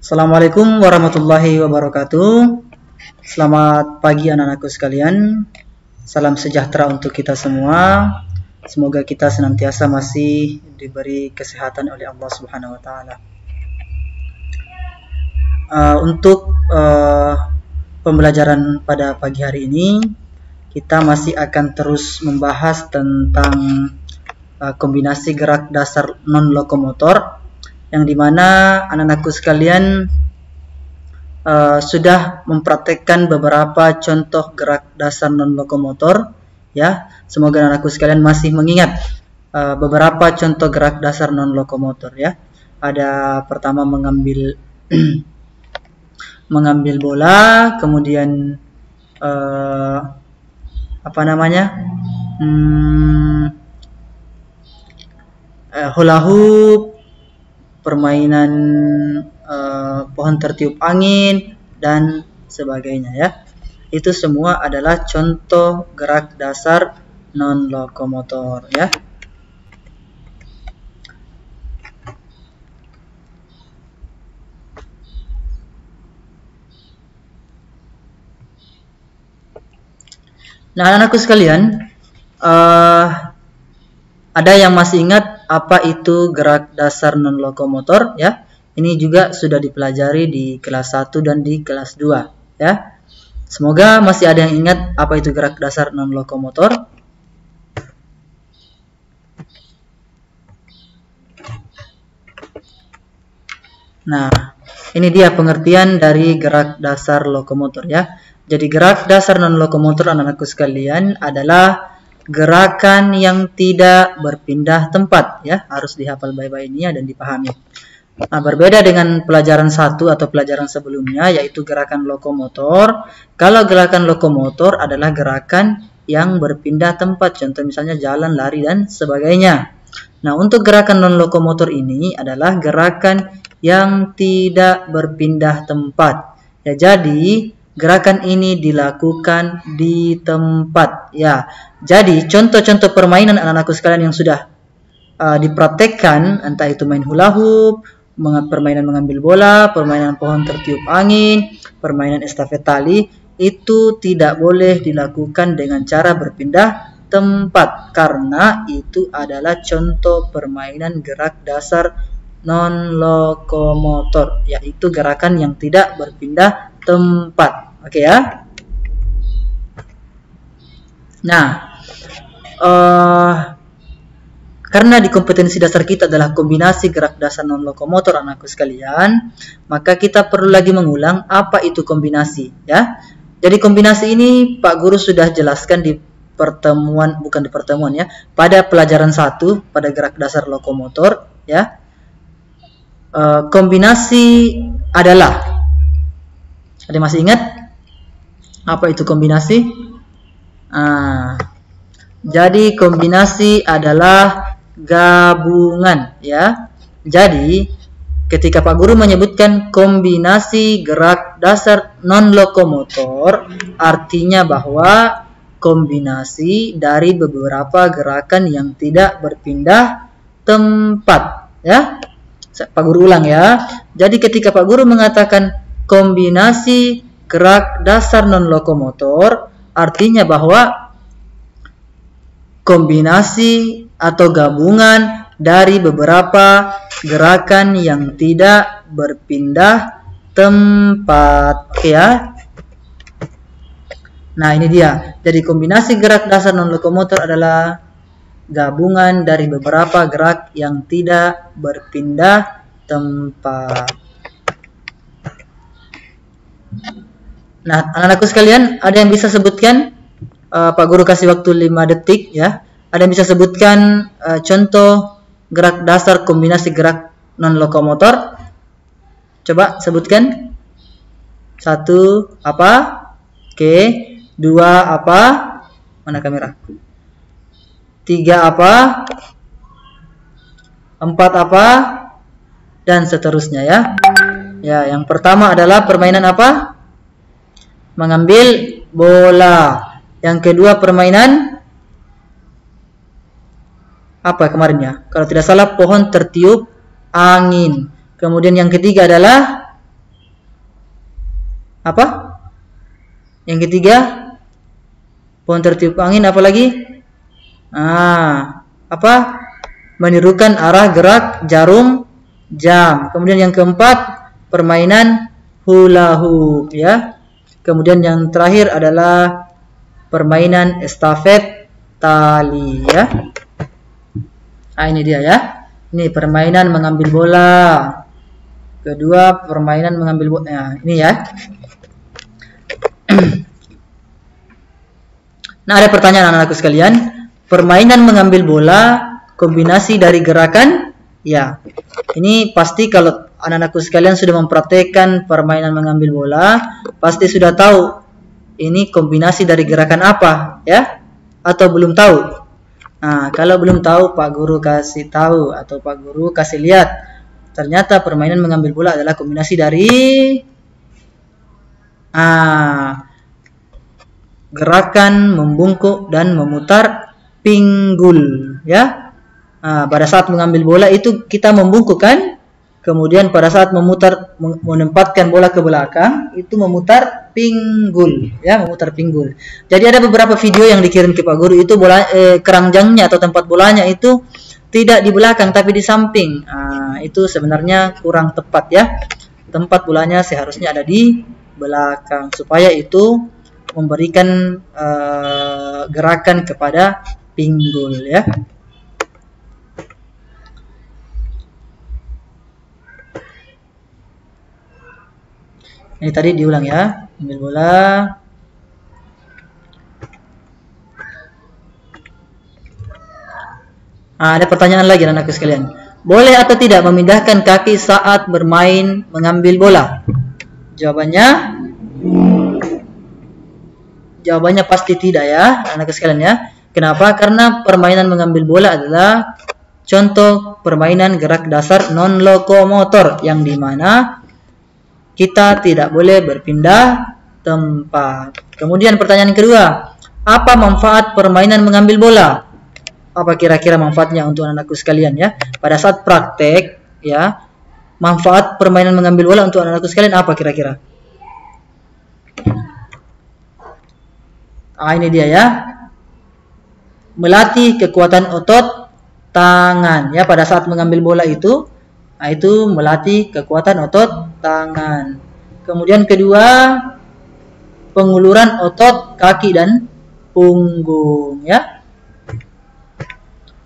Assalamualaikum warahmatullahi wabarakatuh. Selamat pagi anak-anakku sekalian. Salam sejahtera untuk kita semua. Semoga kita senantiasa masih diberi kesehatan oleh Allah Subhanahu wa taala. Untuk pembelajaran pada pagi hari ini, kita masih akan terus membahas tentang kombinasi gerak dasar non-lokomotor, yang dimana anak-anakku sekalian sudah mempraktekkan beberapa contoh gerak dasar non-lokomotor, ya. Semoga anak-anakku sekalian masih mengingat beberapa contoh gerak dasar non-lokomotor, ya. Ada pertama mengambil mengambil bola, kemudian hula hoop, permainan pohon tertiup angin, dan sebagainya, ya. Itu semua adalah contoh gerak dasar non-lokomotor, ya. Nah, anak-anakku sekalian, ada yang masih ingat apa itu gerak dasar non-lokomotor, ya? Ini juga sudah dipelajari di kelas 1 dan di kelas 2, ya. Semoga masih ada yang ingat apa itu gerak dasar non-lokomotor. Nah, ini dia pengertian dari gerak dasar lokomotor, ya. Jadi gerak dasar non-lokomotor anak-anakku sekalian adalah gerakan yang tidak berpindah tempat, ya. Harus dihafal baik-baik ini dan dipahami. Nah, berbeda dengan pelajaran 1 atau pelajaran sebelumnya, yaitu gerakan lokomotor. Kalau gerakan lokomotor adalah gerakan yang berpindah tempat, contoh misalnya jalan, lari, dan sebagainya. Nah, untuk gerakan non-lokomotor ini adalah gerakan yang tidak berpindah tempat. Ya, jadi gerakan ini dilakukan di tempat, ya. Jadi contoh-contoh permainan anak-anakku sekalian yang sudah dipraktekkan, entah itu main hula hoop, permainan mengambil bola, permainan pohon tertiup angin, permainan estafet tali, itu tidak boleh dilakukan dengan cara berpindah tempat, karena itu adalah contoh permainan gerak dasar non-lokomotor, yaitu gerakan yang tidak berpindah tempat. Oke, ya. Nah, karena di kompetensi dasar kita adalah kombinasi gerak dasar non-lokomotor anak-anakku sekalian, maka kita perlu lagi mengulang apa itu kombinasi, ya. Jadi kombinasi ini Pak Guru sudah jelaskan di pertemuan, bukan di pertemuan, ya, pada pelajaran 1 pada gerak dasar lokomotor, ya. Kombinasi adalah, ada masih ingat apa itu kombinasi? Jadi kombinasi adalah gabungan, ya. Jadi ketika Pak Guru menyebutkan kombinasi gerak dasar non-lokomotor, artinya bahwa kombinasi dari beberapa gerakan yang tidak berpindah tempat, ya. Pak Guru ulang, ya. Jadi ketika Pak Guru mengatakan kombinasi gerak dasar non-lokomotor, artinya bahwa kombinasi atau gabungan dari beberapa gerakan yang tidak berpindah tempat, oke, ya. Nah, ini dia. Jadi kombinasi gerak dasar non-lokomotor adalah gabungan dari beberapa gerak yang tidak berpindah tempat. Nah, anak-anakku sekalian, ada yang bisa sebutkan? Pak Guru kasih waktu 5 detik, ya. Ada yang bisa sebutkan contoh gerak dasar kombinasi gerak non-lokomotor? Coba sebutkan. 1 apa? Oke. 2 apa? Mana kamera? 3 apa? 4 apa? Dan seterusnya, ya. Ya, yang pertama adalah permainan apa? Mengambil bola. Yang kedua permainan apa kemarinnya? Kalau tidak salah pohon tertiup angin. Kemudian yang ketiga adalah Apa? Yang ketiga, pohon tertiup angin, apa lagi? Apa? Menirukan arah gerak jarum jam. Kemudian yang keempat, permainan hula hoop ya. Kemudian yang terakhir adalah permainan estafet tali ya. Ini dia ya. Ini permainan mengambil bola. Kedua, permainan mengambil bola. Nah, ini ya. Nah, ada pertanyaan anak-anakku sekalian. Permainan mengambil bola kombinasi dari gerakan? Ya. Ini pasti kalau anak-anakku sekalian sudah mempraktekkan permainan mengambil bola, pasti sudah tahu ini kombinasi dari gerakan apa, ya? Atau belum tahu? Nah, kalau belum tahu, Pak Guru kasih tahu atau Pak Guru kasih lihat. Ternyata permainan mengambil bola adalah kombinasi dari gerakan membungkuk dan memutar pinggul, ya. Pada saat mengambil bola itu kita membungkuk kan? Kemudian pada saat menempatkan bola ke belakang itu memutar pinggul, ya, memutar pinggul. Jadi ada beberapa video yang dikirim ke Pak Guru itu bola keranjangnya atau tempat bolanya itu tidak di belakang tapi di samping. Itu sebenarnya kurang tepat ya. Tempat bolanya seharusnya ada di belakang supaya itu memberikan gerakan kepada pinggul ya. Ini tadi diulang ya, ambil bola. Ada pertanyaan lagi anak-anakku sekalian. Boleh atau tidak memindahkan kaki saat bermain mengambil bola? Jawabannya pasti tidak ya, anak-anakku sekalian ya. Kenapa? Karena permainan mengambil bola adalah contoh permainan gerak dasar non-lokomotor yang dimana kita tidak boleh berpindah tempat. Kemudian pertanyaan kedua, apa manfaat permainan mengambil bola? Apa kira-kira manfaatnya untuk anak-anakku sekalian ya? Pada saat praktek ya, manfaat permainan mengambil bola untuk anak-anakku sekalian apa kira-kira? Ini dia ya. Melatih kekuatan otot tangan ya pada saat mengambil bola itu. Itu melatih kekuatan otot tangan. Kemudian kedua, penguluran otot kaki dan punggung ya.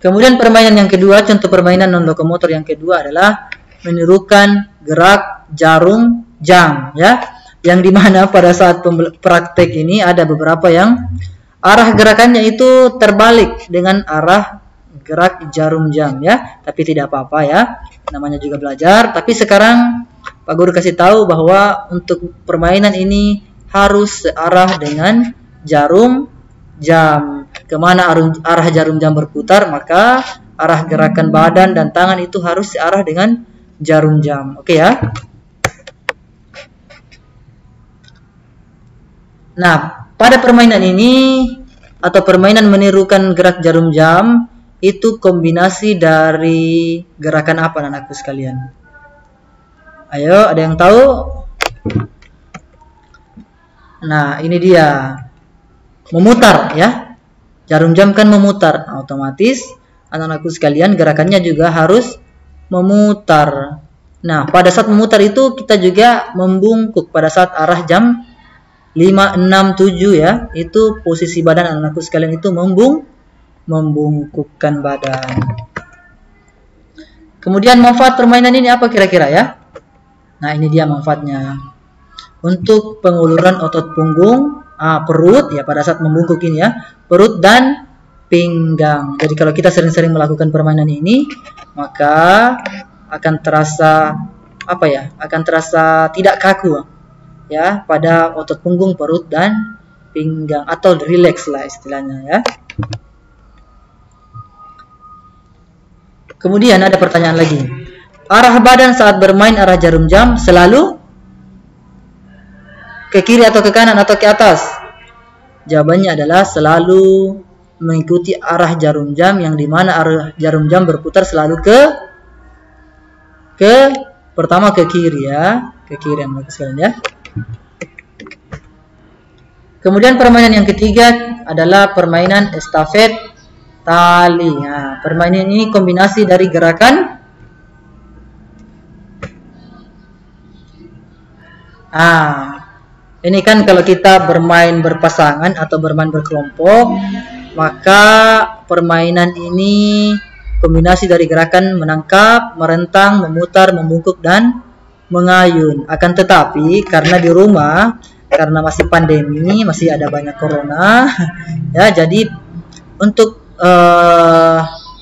Kemudian permainan yang kedua, contoh permainan non lokomotor yang kedua adalah menirukan gerak jarum jam ya. Yang dimana pada saat praktek ini ada beberapa yang arah gerakannya itu terbalik dengan arah gerak jarum jam ya. Tapi tidak apa-apa ya. Namanya juga belajar, tapi sekarang Pak Guru kasih tahu bahwa untuk permainan ini harus searah dengan jarum jam. Kemana arah jarum jam berputar, maka arah gerakan badan dan tangan itu harus searah dengan jarum jam. Oke ya. Nah, pada permainan ini atau permainan menirukan gerak jarum jam itu kombinasi dari gerakan apa anak-anakku sekalian? Ayo, ada yang tahu? Nah, ini dia. Memutar ya. Jarum jam kan memutar. Otomatis anak-anakku sekalian gerakannya juga harus memutar. Nah, pada saat memutar itu kita juga membungkuk pada saat arah jam 5, 6, 7 ya. Itu posisi badan anak-anakku sekalian itu membungkukkan badan. Kemudian manfaat permainan ini apa kira-kira ya? Nah, ini dia manfaatnya. Untuk penguluran otot punggung, perut ya pada saat membungkuk ini ya, perut dan pinggang. Jadi kalau kita sering-sering melakukan permainan ini, maka akan terasa apa ya? Akan terasa tidak kaku ya pada otot punggung, perut dan pinggang atau relax lah istilahnya ya. Kemudian ada pertanyaan lagi. Arah badan saat bermain arah jarum jam selalu ke kiri atau ke kanan atau ke atas? Jawabannya adalah selalu mengikuti arah jarum jam yang dimana arah jarum jam berputar selalu pertama ke kiri ya, ke kiri yang sekalian ya. Kemudian permainan yang ketiga adalah permainan estafet tali. Nah, permainan ini kombinasi dari gerakan ini kan kalau kita bermain berpasangan atau bermain berkelompok, maka permainan ini kombinasi dari gerakan menangkap, merentang, memutar, membungkuk, dan mengayun. Akan tetapi karena di rumah, karena masih pandemi, masih ada banyak corona, ya, jadi untuk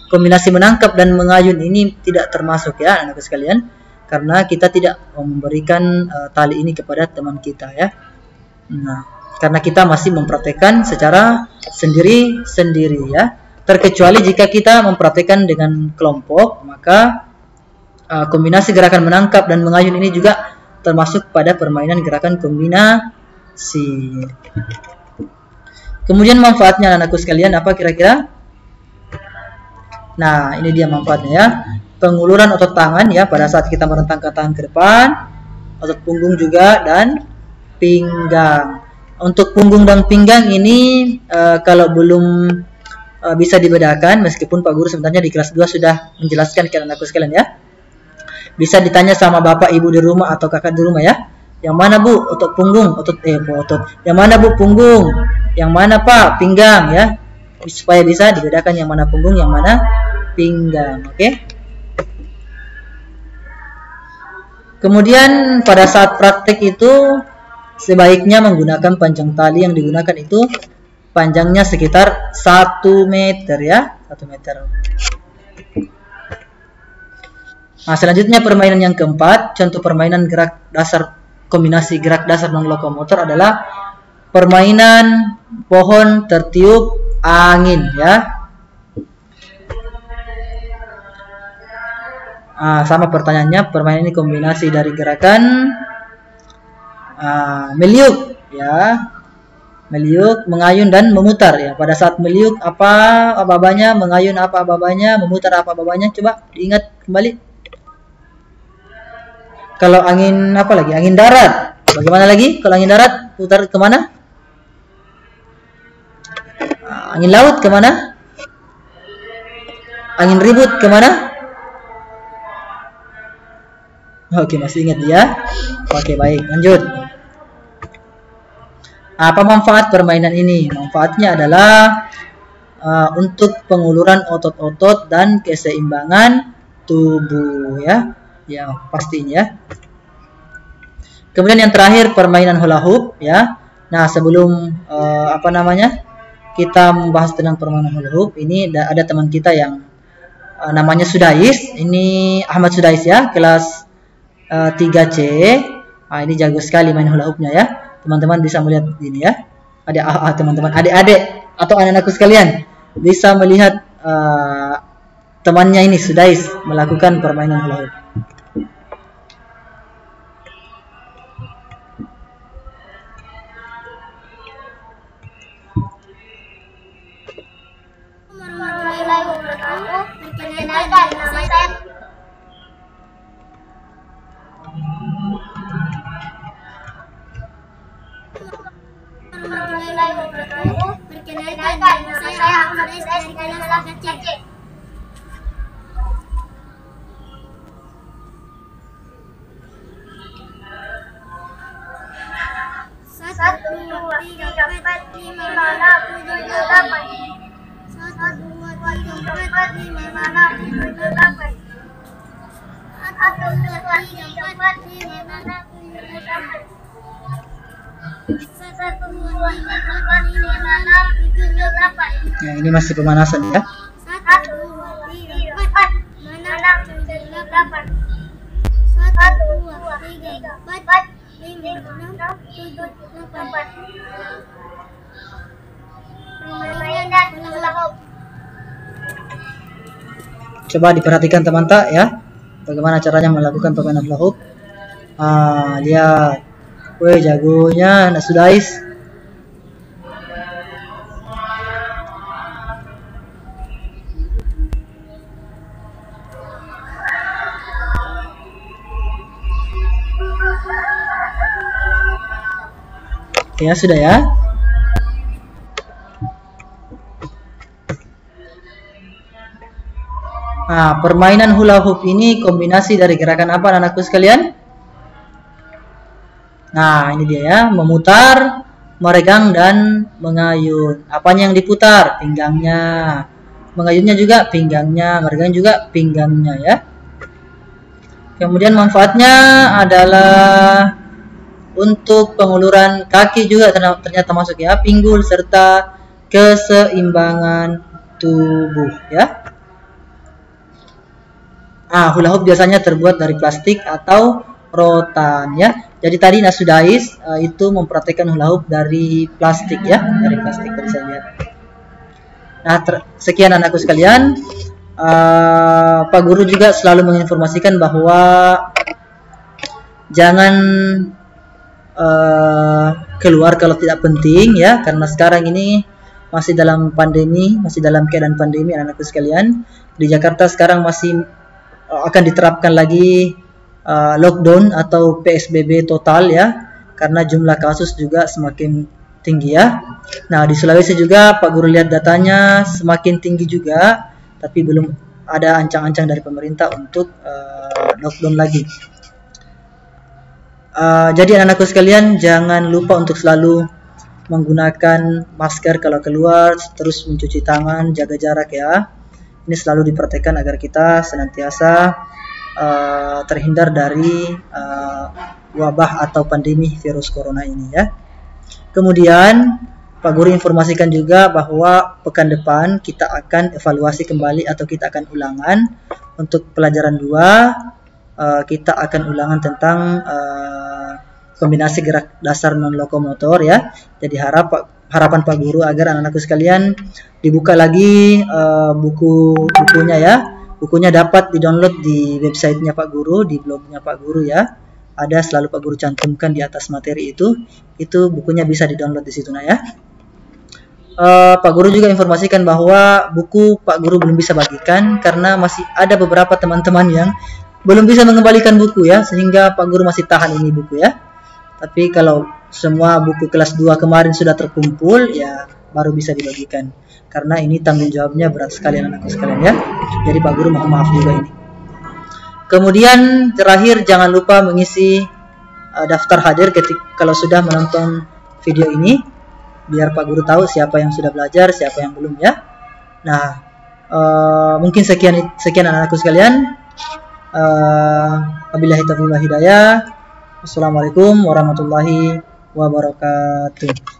kombinasi menangkap dan mengayun ini tidak termasuk, ya anak sekalian, karena kita tidak memberikan tali ini kepada teman kita, ya. Nah, karena kita masih mempraktekkan secara sendiri-sendiri, ya. Terkecuali jika kita mempraktekkan dengan kelompok, maka kombinasi gerakan menangkap dan mengayun ini juga termasuk pada permainan gerakan kombinasi. Kemudian manfaatnya anakku sekalian apa kira-kira? Nah, ini dia manfaatnya, ya. Penguluran otot tangan, ya, pada saat kita merentangkan tangan ke depan, otot punggung juga, dan pinggang. Untuk punggung dan pinggang ini kalau belum bisa dibedakan, meskipun Pak Guru sebenarnya di kelas 2 sudah menjelaskan ke anakku sekalian, ya. Bisa ditanya sama bapak ibu di rumah atau kakak di rumah, ya. Yang mana Bu otot punggung, otot. Yang mana Bu punggung? Yang mana Pak pinggang, ya. Supaya bisa dibedakan yang mana punggung, yang mana pinggang, oke? Kemudian pada saat praktek itu sebaiknya menggunakan panjang tali yang digunakan itu panjangnya sekitar 1 meter, ya, 1 meter. Nah, selanjutnya permainan yang keempat, contoh permainan gerak dasar kombinasi gerak dasar non lokomotor adalah permainan pohon tertiup angin, ya. Sama pertanyaannya, permainan ini kombinasi dari gerakan meliuk, ya. Meliuk, mengayun, dan memutar, ya. Pada saat meliuk apa aba-abanya, mengayun apa aba-abanya, memutar apa aba-abanya, coba diingat kembali. Kalau angin apa lagi? Angin darat. Bagaimana lagi? Kalau angin darat putar kemana? Angin laut kemana? Angin ribut kemana? Oke, masih ingat ya? Oke, baik, lanjut. Apa manfaat permainan ini? Manfaatnya adalah untuk penguluran otot-otot dan keseimbangan tubuh, ya. Ya, pastinya. Kemudian yang terakhir permainan hula hoop, ya. Nah, sebelum kita membahas tentang permainan hula hoop, ini ada teman kita yang namanya Sudais. Ini Ahmad Sudais, ya, kelas 3C. Ini jago sekali main hula hoopnya, ya. Teman-teman bisa melihat ini, ya. Teman-teman, adik-adik atau anak-anakku sekalian bisa melihat temannya ini Sudais melakukan permainan hula hoop. Ya, ini masih pemanasan, ya. Coba diperhatikan teman tak, ya, bagaimana caranya melakukan permainan hula hoop. Lihat, weh, jagonya anak Sudais. Ya, sudah, ya. Nah, permainan hula hoop ini kombinasi dari gerakan apa anak-anakku sekalian? Nah, ini dia ya, memutar, meregang, dan mengayun. Apanya yang diputar? Pinggangnya. Mengayunnya juga pinggangnya, meregang juga pinggangnya ya. Kemudian manfaatnya adalah untuk penguluran kaki juga ternyata masuk ya, pinggul serta keseimbangan tubuh ya. Hula hoop biasanya terbuat dari plastik atau rotan ya. Jadi tadi Nasudais itu mempraktekkan hula hoop dari plastik ya, dari plastik tadi saya lihat. Nah, sekian anakku sekalian. Pak Guru juga selalu menginformasikan bahwa jangan keluar kalau tidak penting ya, karena sekarang ini masih dalam pandemi, masih dalam keadaan pandemi anak-anakku sekalian. Di Jakarta sekarang masih akan diterapkan lagi lockdown atau PSBB total ya, karena jumlah kasus juga semakin tinggi ya. Nah, di Sulawesi juga Pak Guru lihat datanya semakin tinggi juga, tapi belum ada ancang-ancang dari pemerintah untuk lockdown lagi. Jadi anak-anakku sekalian, jangan lupa untuk selalu menggunakan masker kalau keluar, terus mencuci tangan, jaga jarak ya. Ini selalu diperhatikan agar kita senantiasa terhindar dari wabah atau pandemi virus corona ini ya. Kemudian Pak Guru informasikan juga bahwa pekan depan kita akan evaluasi kembali atau kita akan ulangan untuk pelajaran 2. Kita akan ulangan tentang kombinasi gerak dasar non lokomotor ya. Jadi harapan Pak Guru agar anak-anakku sekalian dibuka lagi bukunya ya. Bukunya dapat di-download di websitenya Pak Guru, di blognya Pak Guru ya. Ada selalu Pak Guru cantumkan di atas materi itu bukunya bisa di-download di situ nah ya. Pak Guru juga informasikan bahwa buku Pak Guru belum bisa bagikan karena masih ada beberapa teman-teman yang belum bisa mengembalikan buku ya, sehingga Pak Guru masih tahan ini buku ya. Tapi kalau semua buku kelas 2 kemarin sudah terkumpul ya baru bisa dibagikan, karena ini tanggung jawabnya berat sekali anak-anak sekalian ya. Jadi Pak Guru mohon maaf juga ini. Kemudian terakhir jangan lupa mengisi daftar hadir kalau sudah menonton video ini, biar Pak Guru tahu siapa yang sudah belajar, siapa yang belum ya. Nah, mungkin sekian anak-anakku sekalian. Wabillahi taufiq wal hidayah. Wassalamualaikum warahmatullahi wabarakatuh.